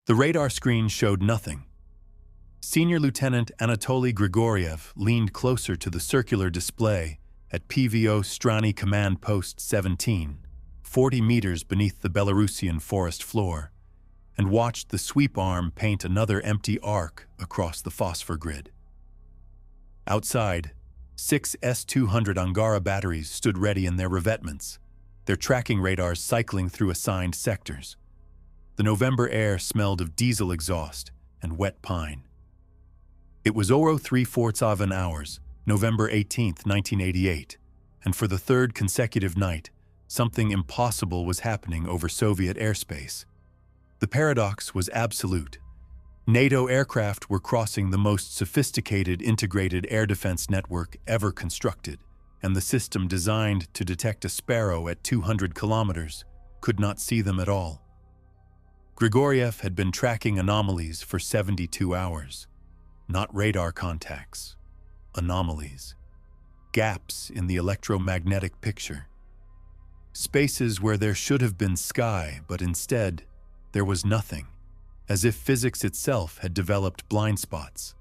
The radar screen showed nothing. Senior Lieutenant Anatoly Grigoriev leaned closer to the circular display at PVO Strany Command Post 17, 40 meters beneath the Belarusian forest floor, and watched the sweep arm paint another empty arc across the phosphor grid. Outside, 6 S-200 Angara batteries stood ready in their revetments, their tracking radars cycling through assigned sectors. The November air smelled of diesel exhaust and wet pine. It was 03:47 hours, November 18, 1988, and for the third consecutive night, something impossible was happening over Soviet airspace. The paradox was absolute. NATO aircraft were crossing the most sophisticated integrated air defense network ever constructed, and the system designed to detect a sparrow at 200 kilometers could not see them at all. Grigoriev had been tracking anomalies for 72 hours. Not radar contacts. Anomalies. Gaps in the electromagnetic picture. Spaces where there should have been sky, but instead, there was nothing, as if physics itself had developed blind spots.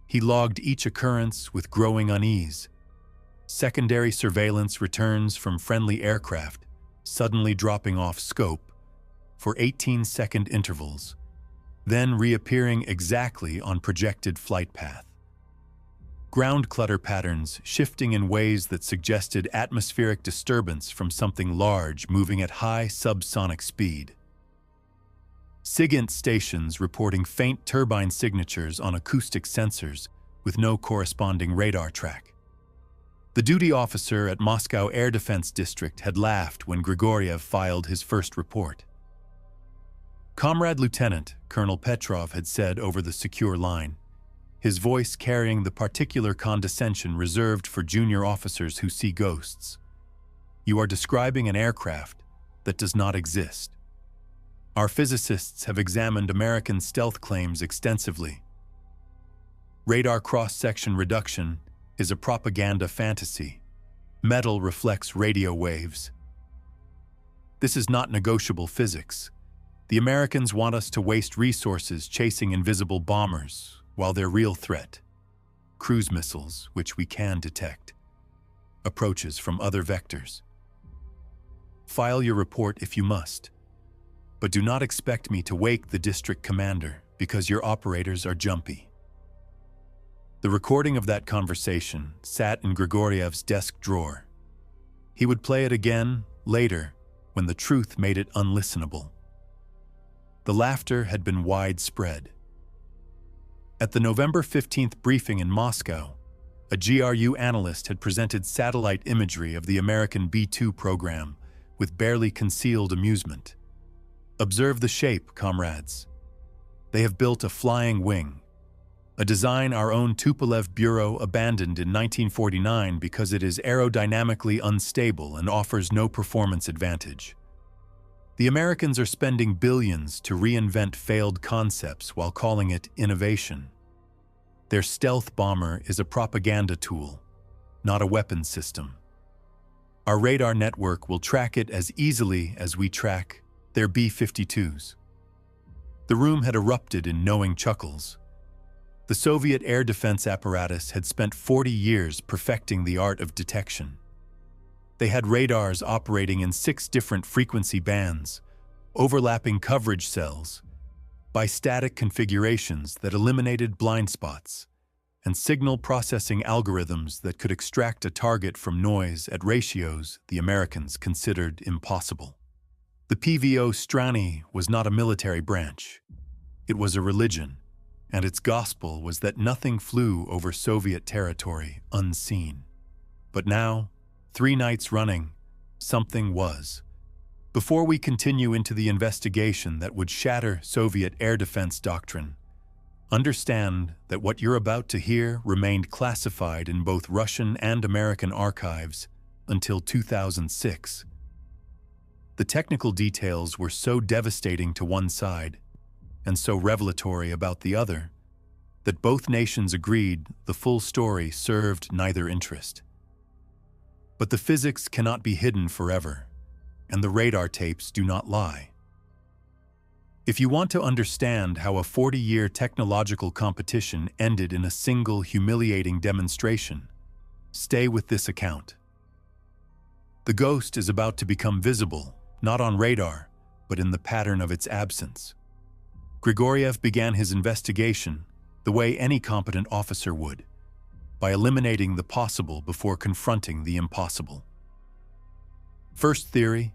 He logged each occurrence with growing unease. Secondary surveillance returns from friendly aircraft, suddenly dropping off scope for 18-second intervals, then reappearing exactly on projected flight path. Ground clutter patterns shifting in ways that suggested atmospheric disturbance from something large moving at high subsonic speed. SIGINT stations reporting faint turbine signatures on acoustic sensors with no corresponding radar track. The duty officer at Moscow Air Defense District had laughed when Grigoriev filed his first report. Comrade Lieutenant, Colonel Petrov had said over the secure line, his voice carrying the particular condescension reserved for junior officers who see ghosts. You are describing an aircraft that does not exist. Our physicists have examined American stealth claims extensively. Radar cross-section reduction is a propaganda fantasy. Metal reflects radio waves. This is not negotiable physics. The Americans want us to waste resources chasing invisible bombers, while their real threat, cruise missiles, which we can detect, approaches from other vectors. File your report if you must, but do not expect me to wake the district commander because your operators are jumpy. The recording of that conversation sat in Grigoriev's desk drawer. He would play it again later when the truth made it unlistenable. The laughter had been widespread. At the November 15th briefing in Moscow, a GRU analyst had presented satellite imagery of the American B-2 program with barely concealed amusement. Observe the shape, comrades. They have built a flying wing, a design our own Tupolev Bureau abandoned in 1949 because it is aerodynamically unstable and offers no performance advantage. The Americans are spending billions to reinvent failed concepts while calling it innovation. Their stealth bomber is a propaganda tool, not a weapons system. Our radar network will track it as easily as we track their B-52s. The room had erupted in knowing chuckles. The Soviet air defense apparatus had spent 40 years perfecting the art of detection. They had radars operating in 6 different frequency bands, overlapping coverage cells, by static configurations that eliminated blind spots, and signal processing algorithms that could extract a target from noise at ratios the Americans considered impossible. The PVO Strany was not a military branch. It was a religion, and its gospel was that nothing flew over Soviet territory unseen. But now, 3 nights running, something was. Before we continue into the investigation that would shatter Soviet air defense doctrine, understand that what you're about to hear remained classified in both Russian and American archives until 2006. The technical details were so devastating to one side and so revelatory about the other that both nations agreed the full story served neither interest. But the physics cannot be hidden forever, and the radar tapes do not lie. If you want to understand how a 40-year technological competition ended in a single humiliating demonstration, stay with this account. The ghost is about to become visible, not on radar, but in the pattern of its absence. Grigoriev began his investigation the way any competent officer would, by eliminating the possible before confronting the impossible. First theory: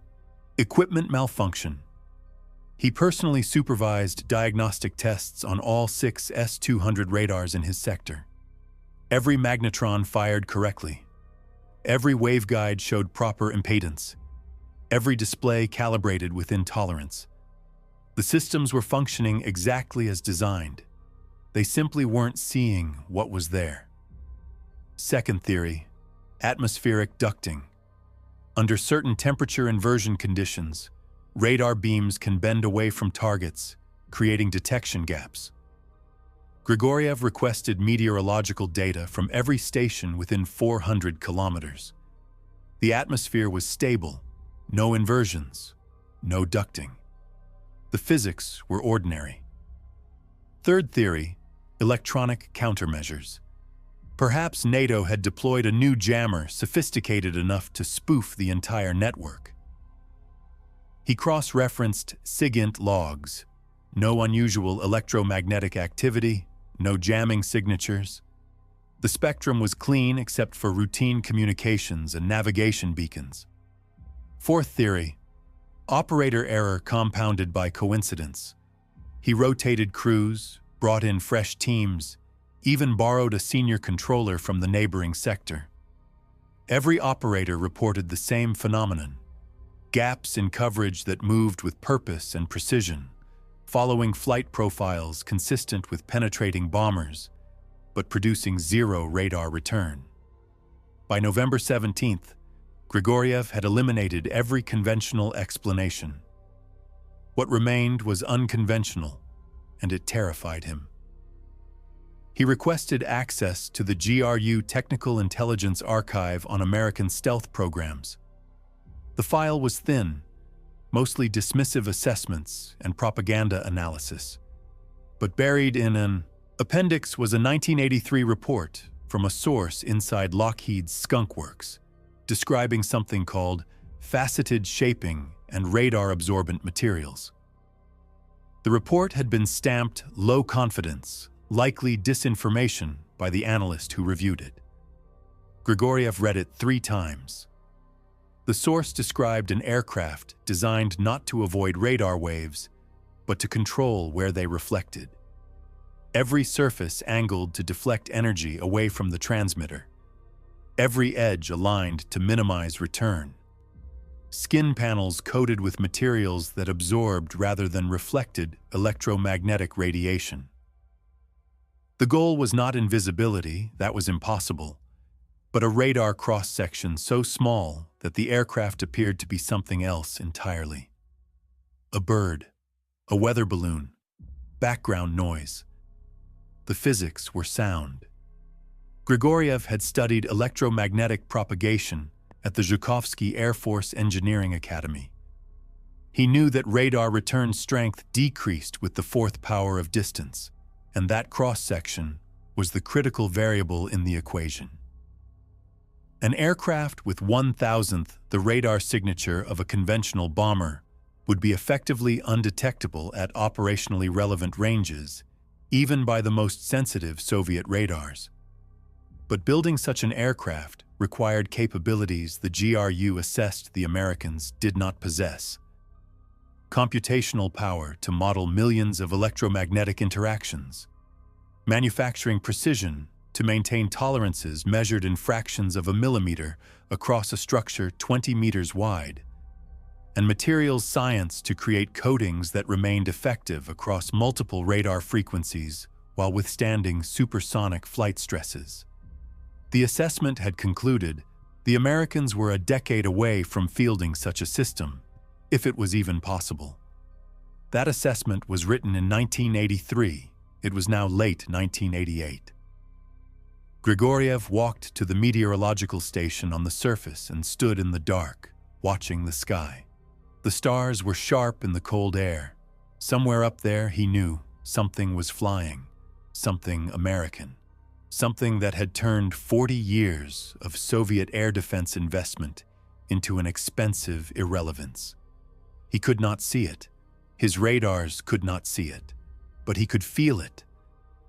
equipment malfunction. He personally supervised diagnostic tests on all 6 S-200 radars in his sector. Every magnetron fired correctly. Every waveguide showed proper impedance. Every display calibrated within tolerance. The systems were functioning exactly as designed. They simply weren't seeing what was there. Second theory: atmospheric ducting. Under certain temperature inversion conditions, radar beams can bend away from targets, creating detection gaps. Grigoriev requested meteorological data from every station within 400 kilometers. The atmosphere was stable, no inversions, no ducting. The physics were ordinary. Third theory: electronic countermeasures. Perhaps NATO had deployed a new jammer sophisticated enough to spoof the entire network. He cross-referenced SIGINT logs. No unusual electromagnetic activity, no jamming signatures. The spectrum was clean except for routine communications and navigation beacons. Fourth theory: operator error compounded by coincidence. He rotated crews, brought in fresh teams, even borrowed a senior controller from the neighboring sector. Every operator reported the same phenomenon: gaps in coverage that moved with purpose and precision, following flight profiles consistent with penetrating bombers, but producing zero radar return. By November 17th, Grigoriev had eliminated every conventional explanation. What remained was unconventional, and it terrified him. He requested access to the GRU Technical Intelligence Archive on American stealth programs. The file was thin, mostly dismissive assessments and propaganda analysis. But buried in an appendix was a 1983 report from a source inside Lockheed's Skunk Works, describing something called faceted shaping and radar-absorbent materials. The report had been stamped low confidence, likely disinformation by the analyst who reviewed it. Grigoriev read it 3 times. The source described an aircraft designed not to avoid radar waves, but to control where they reflected. Every surface angled to deflect energy away from the transmitter. Every edge aligned to minimize return. Skin panels coated with materials that absorbed rather than reflected electromagnetic radiation. The goal was not invisibility, that was impossible, but a radar cross-section so small that the aircraft appeared to be something else entirely. A bird, a weather balloon, background noise. The physics were sound. Grigoriev had studied electromagnetic propagation at the Zhukovsky Air Force Engineering Academy. He knew that radar return strength decreased with the 4th power of distance, and that cross-section was the critical variable in the equation. An aircraft with 1,000th the radar signature of a conventional bomber would be effectively undetectable at operationally relevant ranges, even by the most sensitive Soviet radars. But building such an aircraft required capabilities the GRU assessed the Americans did not possess. Computational power to model millions of electromagnetic interactions, manufacturing precision to maintain tolerances measured in fractions of a millimeter across a structure 20 meters wide, and materials science to create coatings that remained effective across multiple radar frequencies while withstanding supersonic flight stresses. The assessment had concluded the Americans were a decade away from fielding such a system, if it was even possible. That assessment was written in 1983. It was now late 1988. Grigoriev walked to the meteorological station on the surface and stood in the dark, watching the sky. The stars were sharp in the cold air, Somewhere up there, he knew something was flying, something American, something that had turned 40 years of Soviet air defense investment into an expensive irrelevance. He could not see it. His radars could not see it, but he could feel it,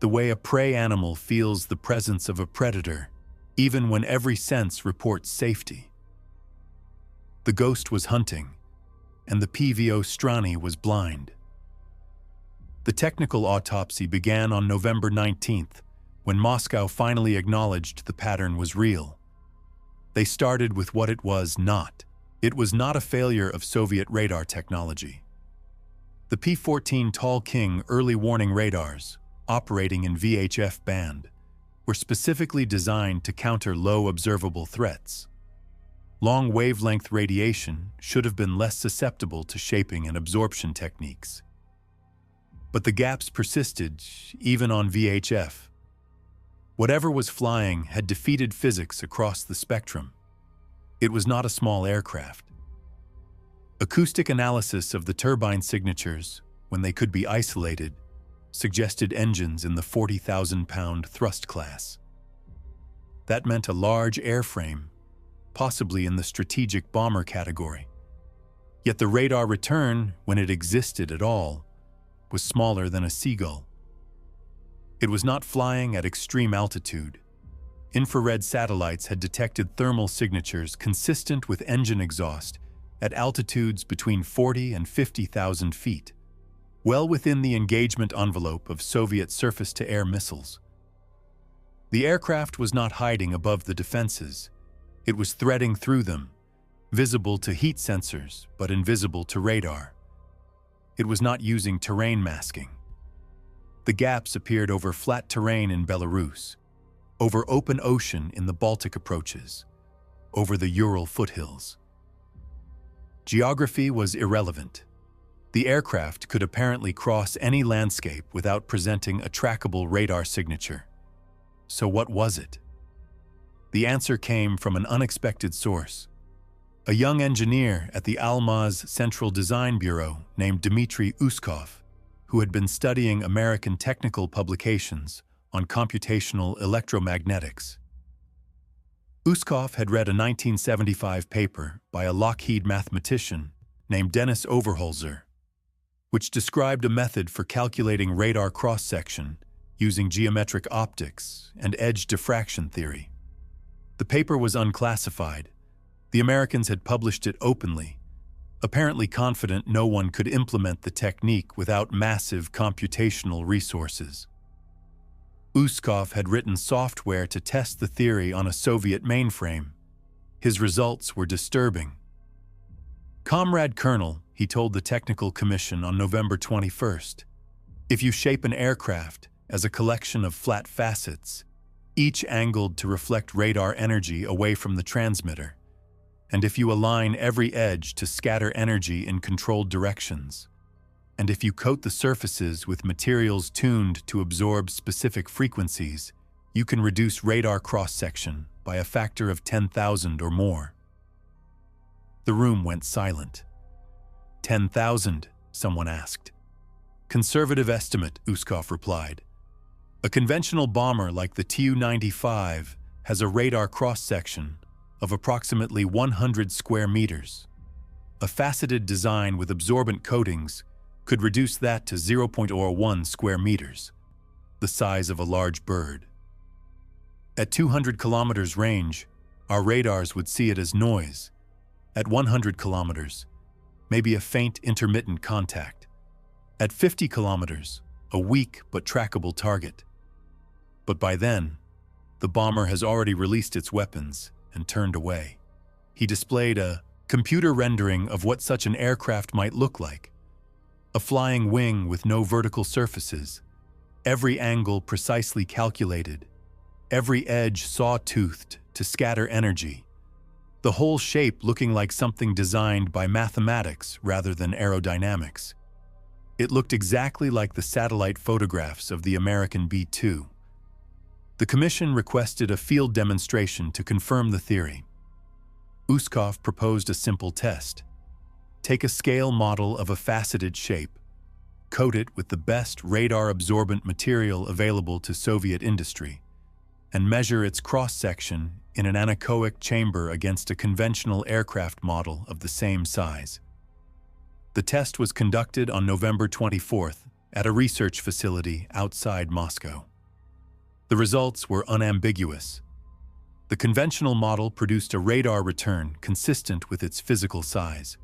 the way a prey animal feels the presence of a predator, even when every sense reports safety. The ghost was hunting, and the PVO Strani was blind. The technical autopsy began on November 19th, when Moscow finally acknowledged the pattern was real. They started with what it was not. It was not a failure of Soviet radar technology. The P-14 Tall King early warning radars, operating in VHF band, were specifically designed to counter low observable threats. Long wavelength radiation should have been less susceptible to shaping and absorption techniques. But the gaps persisted, even on VHF. Whatever was flying had defeated physics across the spectrum. It was not a small aircraft. Acoustic analysis of the turbine signatures, when they could be isolated, suggested engines in the 40,000-pound thrust class. That meant a large airframe, possibly in the strategic bomber category. Yet the radar return, when it existed at all, was smaller than a seagull. It was not flying at extreme altitude. Infrared satellites had detected thermal signatures consistent with engine exhaust at altitudes between 40 and 50,000 feet, well within the engagement envelope of Soviet surface-to-air missiles. The aircraft was not hiding above the defenses. It was threading through them, visible to heat sensors but invisible to radar. It was not using terrain masking. The gaps appeared over flat terrain in Belarus, over open ocean in the Baltic approaches, over the Ural foothills. Geography was irrelevant. The aircraft could apparently cross any landscape without presenting a trackable radar signature. So what was it? The answer came from an unexpected source. A young engineer at the Almaz Central Design Bureau named Dmitry Uskov, who had been studying American technical publications on computational electromagnetics. Uskov had read a 1975 paper by a Lockheed mathematician named Dennis Overholzer, which described a method for calculating radar cross-section using geometric optics and edge diffraction theory. The paper was unclassified. The Americans had published it openly, apparently confident no one could implement the technique without massive computational resources. Uskov had written software to test the theory on a Soviet mainframe. His results were disturbing. "Comrade Colonel," he told the Technical Commission on November 21st, "if you shape an aircraft as a collection of flat facets, each angled to reflect radar energy away from the transmitter, and if you align every edge to scatter energy in controlled directions, and if you coat the surfaces with materials tuned to absorb specific frequencies, you can reduce radar cross-section by a factor of 10,000 or more." The room went silent. 10,000, someone asked. "Conservative estimate," Uskov replied. "A conventional bomber like the Tu-95 has a radar cross-section of approximately 100 square meters. A faceted design with absorbent coatings could reduce that to 0.01 square meters, the size of a large bird. At 200 kilometers range, our radars would see it as noise. At 100 kilometers, maybe a faint intermittent contact. At 50 kilometers, a weak but trackable target. But by then, the bomber has already released its weapons and turned away." He displayed a computer rendering of what such an aircraft might look like. A flying wing with no vertical surfaces, every angle precisely calculated, every edge saw-toothed to scatter energy, the whole shape looking like something designed by mathematics rather than aerodynamics. It looked exactly like the satellite photographs of the American B-2. The commission requested a field demonstration to confirm the theory. Uskov proposed a simple test. Take a scale model of a faceted shape, coat it with the best radar-absorbent material available to Soviet industry, and measure its cross-section in an anechoic chamber against a conventional aircraft model of the same size. The test was conducted on November 24th at a research facility outside Moscow. The results were unambiguous. The conventional model produced a radar return consistent with its physical size.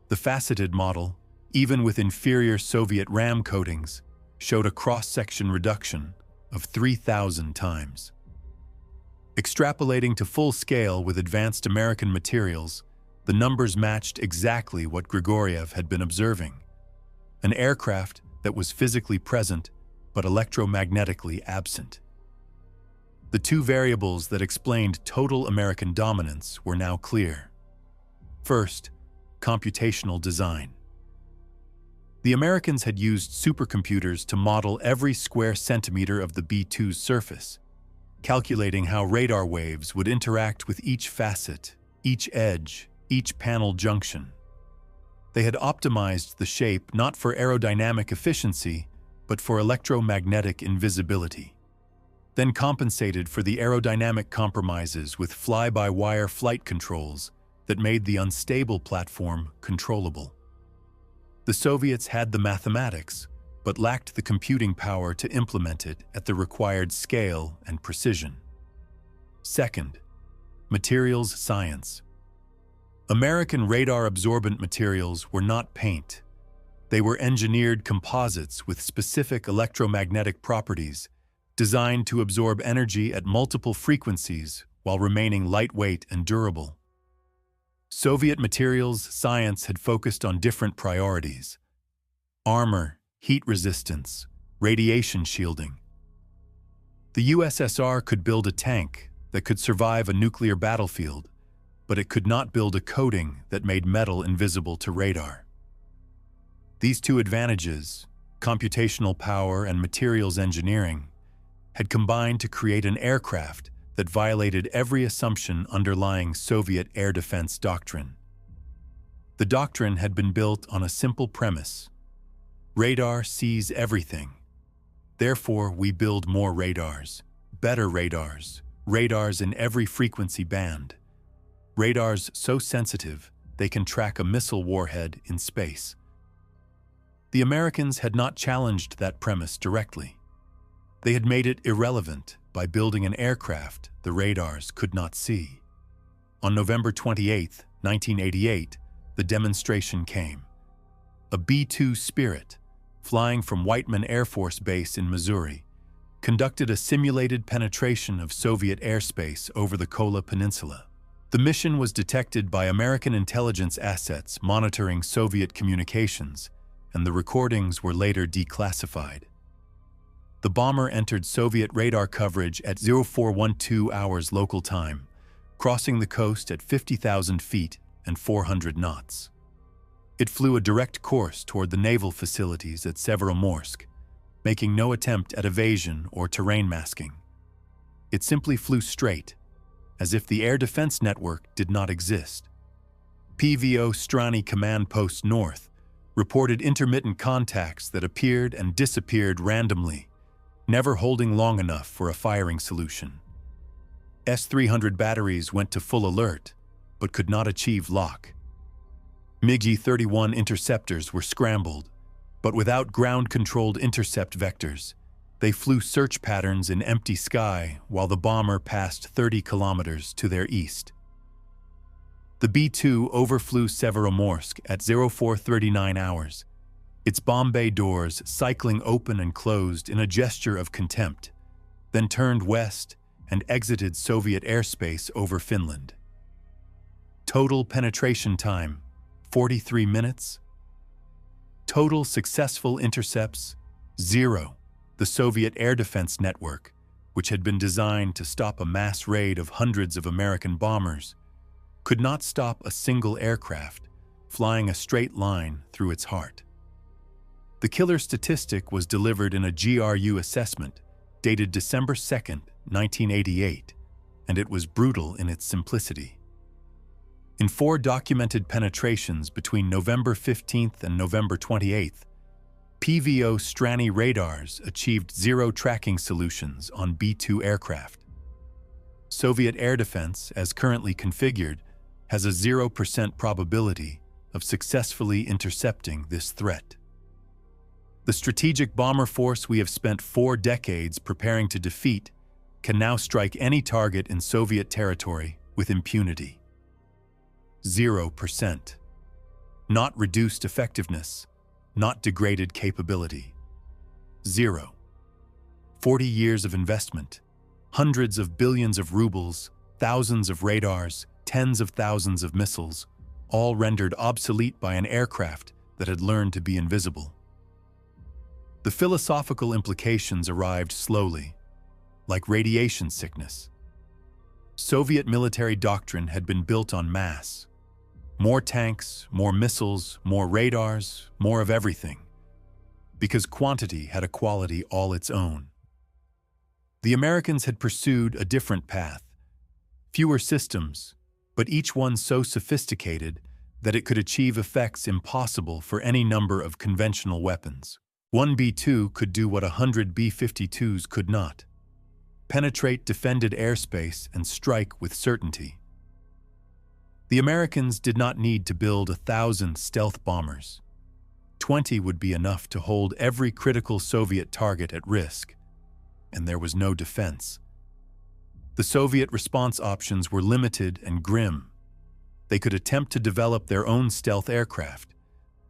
The faceted model, even with inferior Soviet RAM coatings, showed a cross-section reduction of 3,000 times. Extrapolating to full scale with advanced American materials, the numbers matched exactly what Grigoriev had been observing: an aircraft that was physically present but electromagnetically absent. The two variables that explained total American dominance were now clear. First, computational design. The Americans had used supercomputers to model every square centimeter of the B-2's surface, calculating how radar waves would interact with each facet, each edge, each panel junction. They had optimized the shape not for aerodynamic efficiency, but for electromagnetic invisibility, then compensated for the aerodynamic compromises with fly-by-wire flight controls that made the unstable platform controllable. The Soviets had the mathematics, but lacked the computing power to implement it at the required scale and precision. Second, materials science. American radar-absorbent materials were not paint. They were engineered composites with specific electromagnetic properties, designed to absorb energy at multiple frequencies while remaining lightweight and durable. Soviet materials science had focused on different priorities: armor, heat resistance, radiation shielding. The USSR could build a tank that could survive a nuclear battlefield, but it could not build a coating that made metal invisible to radar. These two advantages, computational power and materials engineering, had combined to create an aircraft that violated every assumption underlying Soviet air defense doctrine. The doctrine had been built on a simple premise: radar sees everything. Therefore, we build more radars, better radars, radars in every frequency band. Radars so sensitive they can track a missile warhead in space. The Americans had not challenged that premise directly. They had made it irrelevant by building an aircraft the radars could not see. On November 28, 1988, the demonstration came. A B-2 Spirit, flying from Whiteman Air Force Base in Missouri, conducted a simulated penetration of Soviet airspace over the Kola Peninsula. The mission was detected by American intelligence assets monitoring Soviet communications, and the recordings were later declassified. The bomber entered Soviet radar coverage at 0412 hours local time, crossing the coast at 50,000 feet and 400 knots. It flew a direct course toward the naval facilities at Severomorsk, making no attempt at evasion or terrain masking. It simply flew straight, as if the air defense network did not exist. PVO Strany Command Post North reported intermittent contacts that appeared and disappeared randomly, never holding long enough for a firing solution. S-300 batteries went to full alert, but could not achieve lock. MiG-31 interceptors were scrambled, but without ground-controlled intercept vectors. They flew search patterns in empty sky while the bomber passed 30 kilometers to their east. The B-2 overflew Severomorsk at 0439 hours, its bomb bay doors cycling open and closed in a gesture of contempt, then turned west and exited Soviet airspace over Finland. Total penetration time, 43 minutes. Total successful intercepts, 0. The Soviet air defense network, which had been designed to stop a mass raid of hundreds of American bombers, could not stop a single aircraft flying a straight line through its heart. The killer statistic was delivered in a GRU assessment dated December 2, 1988, and it was brutal in its simplicity. In 4 documented penetrations between November 15th and November 28th, PVO Strany radars achieved zero tracking solutions on B-2 aircraft. Soviet air defense, as currently configured, has a 0% probability of successfully intercepting this threat. The strategic bomber force we have spent 4 decades preparing to defeat can now strike any target in Soviet territory with impunity. 0%. Not reduced effectiveness, not degraded capability. 0. 40 years of investment, hundreds of billions of rubles, thousands of radars, tens of thousands of missiles, all rendered obsolete by an aircraft that had learned to be invisible. The philosophical implications arrived slowly, like radiation sickness. Soviet military doctrine had been built on mass. More tanks, more missiles, more radars, more of everything, because quantity had a quality all its own. The Americans had pursued a different path. Fewer systems, but each one so sophisticated that it could achieve effects impossible for any number of conventional weapons. One B-2 could do what 100 B-52s could not: penetrate defended airspace and strike with certainty. The Americans did not need to build 1,000 stealth bombers. 20 would be enough to hold every critical Soviet target at risk, and there was no defense. The Soviet response options were limited and grim. They could attempt to develop their own stealth aircraft,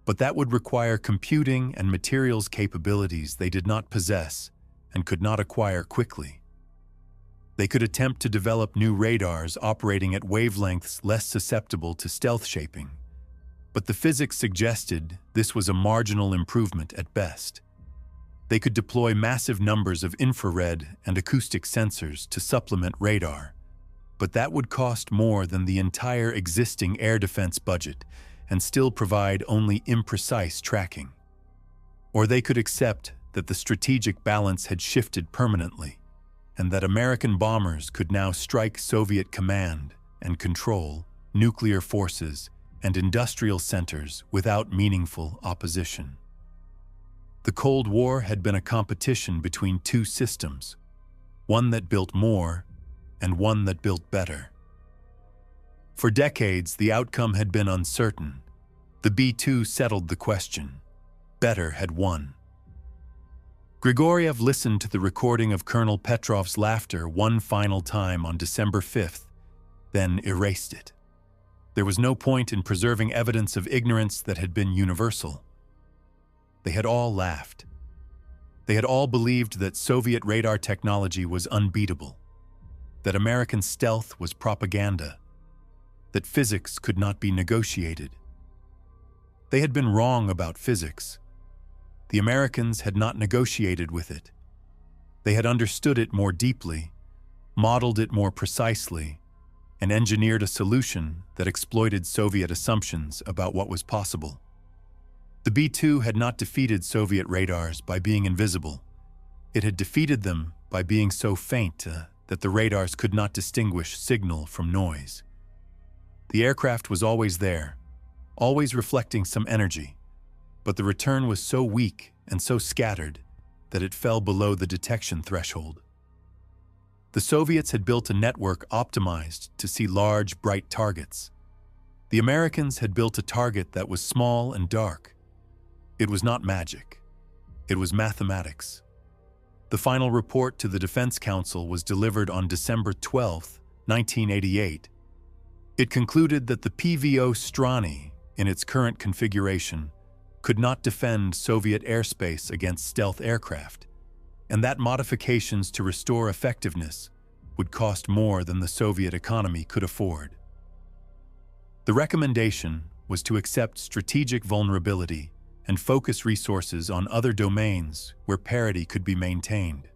but that would require computing and materials capabilities they did not possess and could not acquire quickly. They could attempt to develop new radars operating at wavelengths less susceptible to stealth shaping, but the physics suggested this was a marginal improvement at best. They could deploy massive numbers of infrared and acoustic sensors to supplement radar, but that would cost more than the entire existing air defense budget and still provide only imprecise tracking. Or they could accept that the strategic balance had shifted permanently, and that American bombers could now strike Soviet command and control, nuclear forces, and industrial centers without meaningful opposition. The Cold War had been a competition between two systems, one that built more and one that built better. For decades, the outcome had been uncertain. The B-2 settled the question. Better had won. Grigoriev listened to the recording of Colonel Petrov's laughter one final time on December 5th, then erased it. There was no point in preserving evidence of ignorance that had been universal. They had all laughed. They had all believed that Soviet radar technology was unbeatable, that American stealth was propaganda, that physics could not be negotiated. They had been wrong about physics. The Americans had not negotiated with it. They had understood it more deeply, modeled it more precisely, and engineered a solution that exploited Soviet assumptions about what was possible. The B-2 had not defeated Soviet radars by being invisible. It had defeated them by being so faint that the radars could not distinguish signal from noise. The aircraft was always there, always reflecting some energy, but the return was so weak and so scattered that it fell below the detection threshold. The Soviets had built a network optimized to see large, bright targets. The Americans had built a target that was small and dark. It was not magic. It was mathematics. The final report to the Defense Council was delivered on December 12, 1988. It concluded that the PVO Strany, in its current configuration, could not defend Soviet airspace against stealth aircraft, and that modifications to restore effectiveness would cost more than the Soviet economy could afford. The recommendation was to accept strategic vulnerability and focus resources on other domains where parity could be maintained.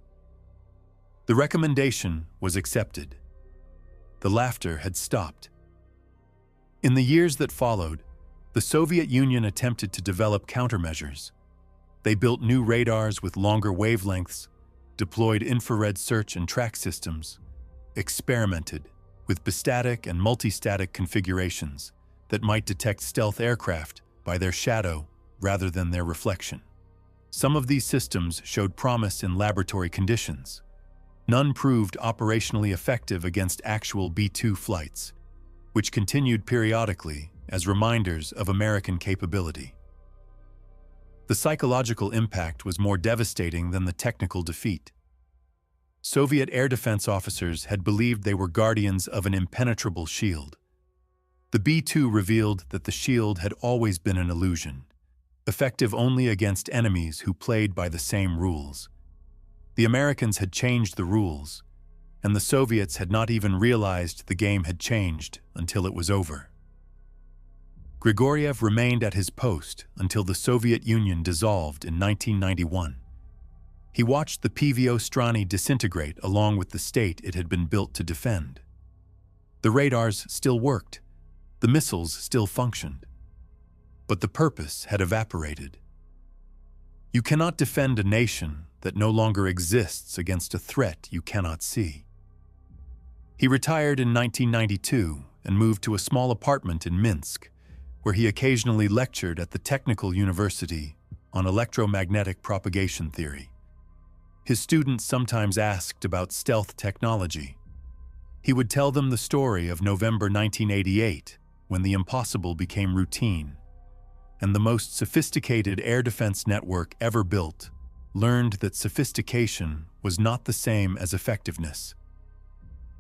The recommendation was accepted. The laughter had stopped. In the years that followed, the Soviet Union attempted to develop countermeasures. They built new radars with longer wavelengths, deployed infrared search and track systems, experimented with bistatic and multistatic configurations that might detect stealth aircraft by their shadow rather than their reflection. Some of these systems showed promise in laboratory conditions. None proved operationally effective against actual B-2 flights, which continued periodically as reminders of American capability. The psychological impact was more devastating than the technical defeat. Soviet air defense officers had believed they were guardians of an impenetrable shield. The B-2 revealed that the shield had always been an illusion, effective only against enemies who played by the same rules. The Americans had changed the rules, and the Soviets had not even realized the game had changed until it was over. Grigoriev remained at his post until the Soviet Union dissolved in 1991. He watched the PVO Strany disintegrate along with the state it had been built to defend. The radars still worked, the missiles still functioned, but the purpose had evaporated. You cannot defend a nation that no longer exists against a threat you cannot see. He retired in 1992 and moved to a small apartment in Minsk, where he occasionally lectured at the Technical University on electromagnetic propagation theory. His students sometimes asked about stealth technology. He would tell them the story of November 1988, when the impossible became routine, and the most sophisticated air defense network ever built learned that sophistication was not the same as effectiveness.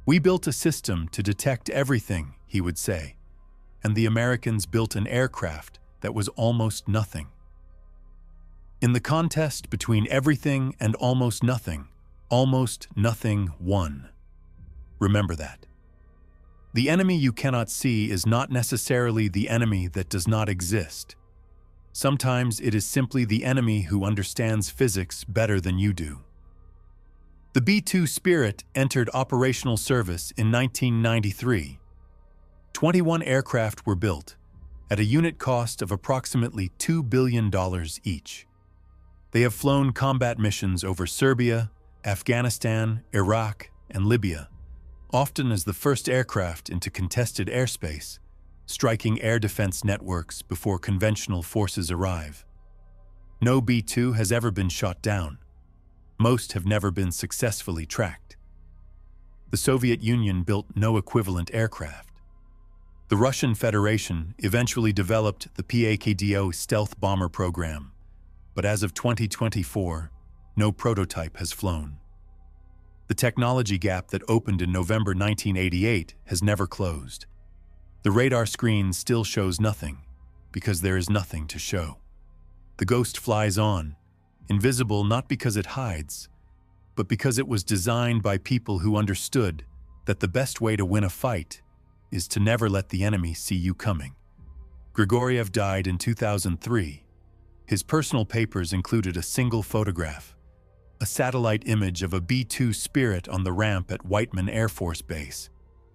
"We built a system to detect everything," he would say, and the Americans built an aircraft that was almost nothing. In the contest between everything and almost nothing won. Remember that. The enemy you cannot see is not necessarily the enemy that does not exist. Sometimes it is simply the enemy who understands physics better than you do. The B-2 Spirit entered operational service in 1993. 21 aircraft were built, at a unit cost of approximately $2 billion each. They have flown combat missions over Serbia, Afghanistan, Iraq, and Libya, often as the first aircraft into contested airspace, striking air defense networks before conventional forces arrive. No B-2 has ever been shot down. Most have never been successfully tracked. The Soviet Union built no equivalent aircraft. The Russian Federation eventually developed the PAKDO stealth bomber program, but as of 2024, no prototype has flown. The technology gap that opened in November 1988 has never closed. The radar screen still shows nothing, because there is nothing to show. The ghost flies on, invisible not because it hides, but because it was designed by people who understood that the best way to win a fight is to never let the enemy see you coming. Grigoriev died in 2003. His personal papers included a single photograph, a satellite image of a B-2 Spirit on the ramp at Whiteman Air Force Base,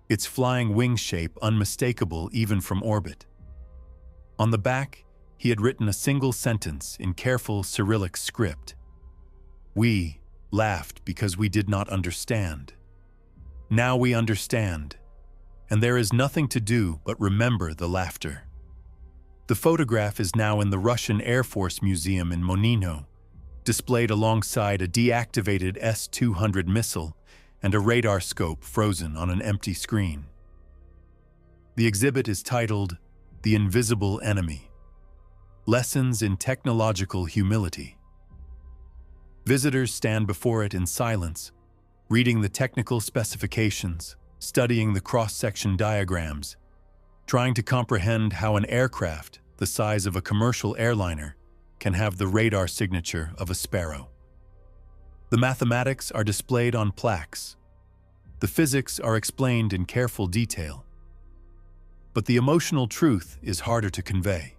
its flying wing shape unmistakable even from orbit. On the back, he had written a single sentence in careful Cyrillic script. "We laughed because we did not understand. Now we understand, and there is nothing to do but remember the laughter." The photograph is now in the Russian Air Force Museum in Monino, displayed alongside a deactivated S-200 missile and a radar scope frozen on an empty screen. The exhibit is titled "The Invisible Enemy: Lessons in Technological Humility." Visitors stand before it in silence, reading the technical specifications, studying the cross-section diagrams, trying to comprehend how an aircraft the size of a commercial airliner can have the radar signature of a sparrow. The mathematics are displayed on plaques. The physics are explained in careful detail. But the emotional truth is harder to convey.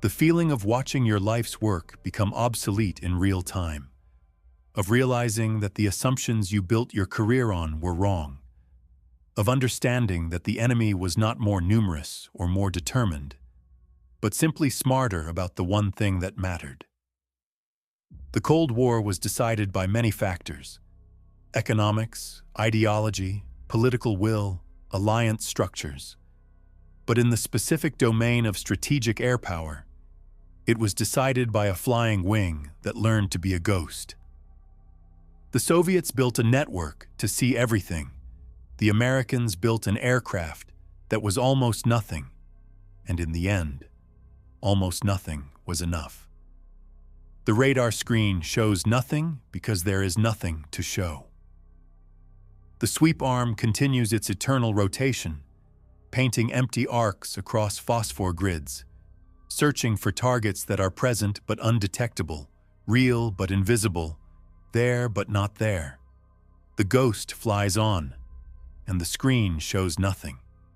The feeling of watching your life's work become obsolete in real time, of realizing that the assumptions you built your career on were wrong, of understanding that the enemy was not more numerous or more determined, but simply smarter about the one thing that mattered. The Cold War was decided by many factors: economics, ideology, political will, alliance structures. But in the specific domain of strategic air power, It was decided by a flying wing that learned to be a ghost. The Soviets built a network to see everything. The Americans built an aircraft that was almost nothing, and in the end, almost nothing was enough. The radar screen shows nothing because there is nothing to show. The sweep arm continues its eternal rotation, painting empty arcs across phosphor grids, searching for targets that are present but undetectable, real but invisible, there but not there. The ghost flies on, and the screen shows nothing.